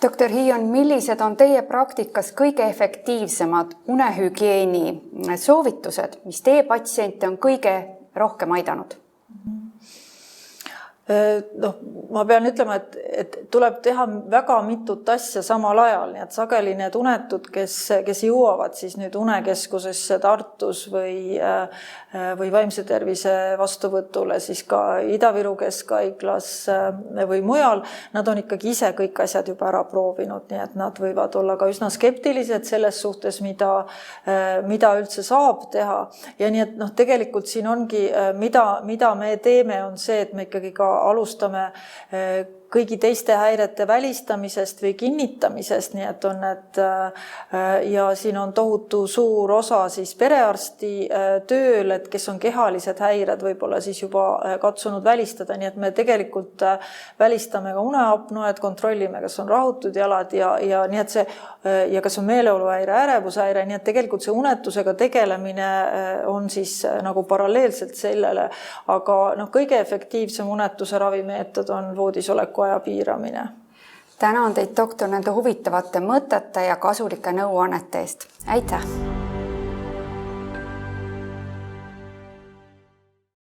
Doktor Hiion, millised on teie praktikas kõige efektiivsemad unehügieeni soovitused, mis teie patsiente on kõige rohkem aidanud? Ma pean ütlema, et tuleb teha väga mitut asja samal ajal, nii et sageli need unetud, kes jõuavad siis nüüd unekeskusesse Tartus või vaimse tervise vastuvõtule siis ka Ida-Viru Keskhaiglas või mujal, nad on ikkagi ise kõik asjad juba ära proovinud, nii et nad võivad olla ka üsna skeptilised selles suhtes, mida üldse saab teha. Ja nii et tegelikult siin ongi, mida me teeme, on see, et me ikkagi ka alustame kõigi teiste häirete välistamisest või kinnitamisest, nii et on ja siin on tohutu suur osa siis perearsti tööl, et kes on kehalised häired võib-olla siis juba katsunud välistada, nii et me tegelikult välistame ka uneapnoed, kontrollime, kas on rahutud jalad ja nii et ja kas on meeleoluhäire, ärevushäire, nii et tegelikult see unetusega tegelemine on siis nagu paralleelselt sellele, aga kõige efektiivsem unetuse ravimeetod on voodisoleku aja piiramine. Tänan teid, doktor, nende huvitavate mõtete ja kasulike nõuannete eest. Aitäh!